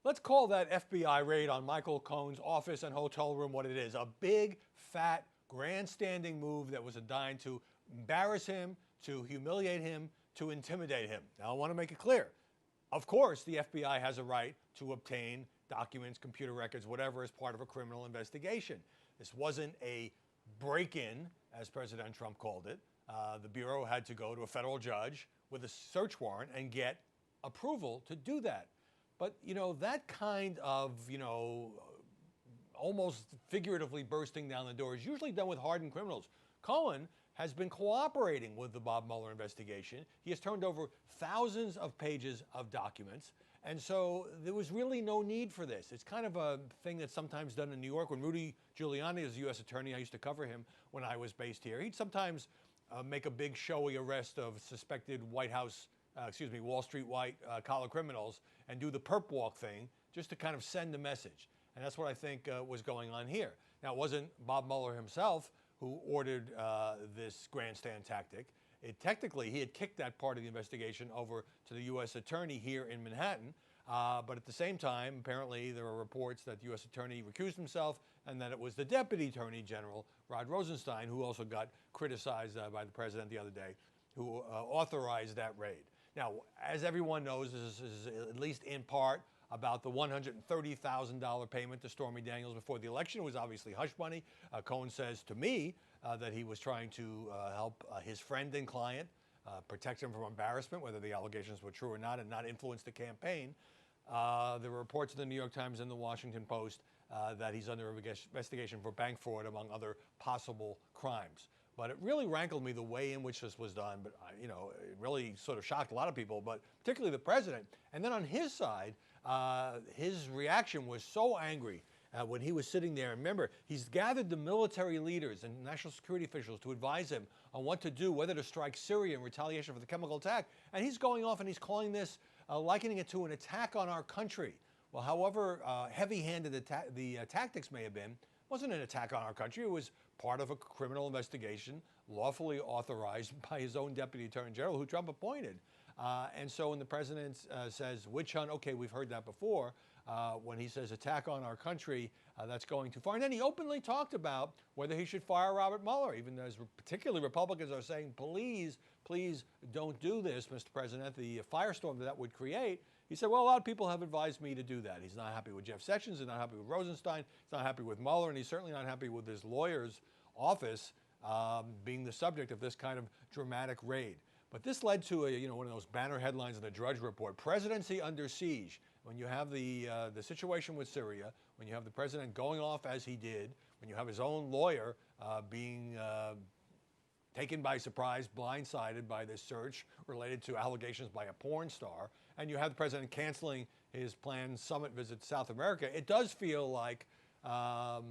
Let's call that FBI raid on Michael Cohen's office and hotel room what it is, a big, fat, grandstanding move that was designed to embarrass him, to humiliate him, to intimidate him. Now, I want to make it clear. Of course, the FBI has a right to obtain documents, computer records, whatever, as part of a criminal investigation. This wasn't a break-in, as President Trump called it. The Bureau had to go to a federal judge with a search warrant and get approval to do that. But, that kind of, almost figuratively bursting down the door is usually done with hardened criminals. Cohen has been cooperating with the Bob Mueller investigation. He has turned over thousands of pages of documents. And so there was really no need for this. It's kind of a thing that's sometimes done in New York. When Rudy Giuliani was U.S. attorney, I used to cover him when I was based here. He'd sometimes make a big showy arrest of suspected Wall Street white-collar criminals and do the perp walk thing just to kind of send a message. And that's what I think was going on here. Now, it wasn't Bob Mueller himself who ordered this grandstand tactic. Technically, he had kicked that part of the investigation over to the U.S. attorney here in Manhattan. But at the same time, apparently, there are reports that the U.S. attorney recused himself and that it was the deputy attorney general, Rod Rosenstein, who also got criticized by the president the other day, who authorized that raid. Now, as everyone knows, this is at least in part about the $130,000 payment to Stormy Daniels before the election. It was obviously hush money. Cohen says to me that he was trying to help his friend and client, protect him from embarrassment, whether the allegations were true or not, and not influence the campaign. There were reports in the New York Times and the Washington Post that he's under investigation for bank fraud, among other possible crimes. But it really rankled me the way in which this was done. But, it really sort of shocked a lot of people, but particularly the president. And then on his side, his reaction was so angry when he was sitting there. Remember, he's gathered the military leaders and national security officials to advise him on what to do, whether to strike Syria in retaliation for the chemical attack. And he's going off and he's calling this, likening it to an attack on our country. Well, however heavy-handed the tactics may have been, it wasn't an attack on our country. It was part of a criminal investigation lawfully authorized by his own deputy attorney general, who Trump appointed. And so when the president says witch hunt, okay, we've heard that before. When he says attack on our country, that's going too far. And then he openly talked about whether he should fire Robert Mueller, even as particularly Republicans are saying, please, please don't do this, Mr. President, the firestorm that would create. He said, well, a lot of people have advised me to do that. He's not happy with Jeff Sessions, he's not happy with Rosenstein, he's not happy with Mueller, and he's certainly not happy with his lawyer's office being the subject of this kind of dramatic raid. But this led to one of those banner headlines in the Drudge Report: presidency under siege. When you have the situation with Syria, when you have the president going off as he did, when you have his own lawyer being taken by surprise, blindsided by this search related to allegations by a porn star, and you have the president canceling his planned summit visit to South America, it does feel like a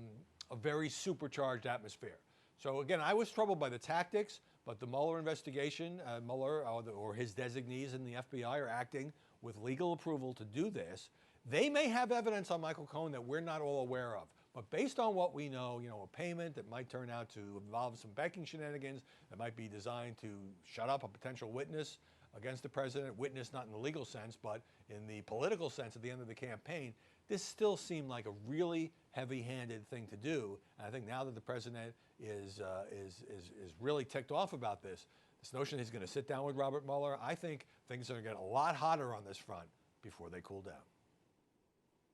very supercharged atmosphere. So again, I was troubled by the tactics, but the Mueller investigation, Mueller or his designees in the FBI are acting with legal approval to do this. They may have evidence on Michael Cohen that we're not all aware of. But based on what we know, a payment that might turn out to involve some banking shenanigans, that might be designed to shut up a potential witness against the president, witness not in the legal sense, but in the political sense at the end of the campaign, this still seemed like a really heavy-handed thing to do. And I think now that the president is really ticked off about this notion he's going to sit down with Robert Mueller, I think things are going to get a lot hotter on this front before they cool down.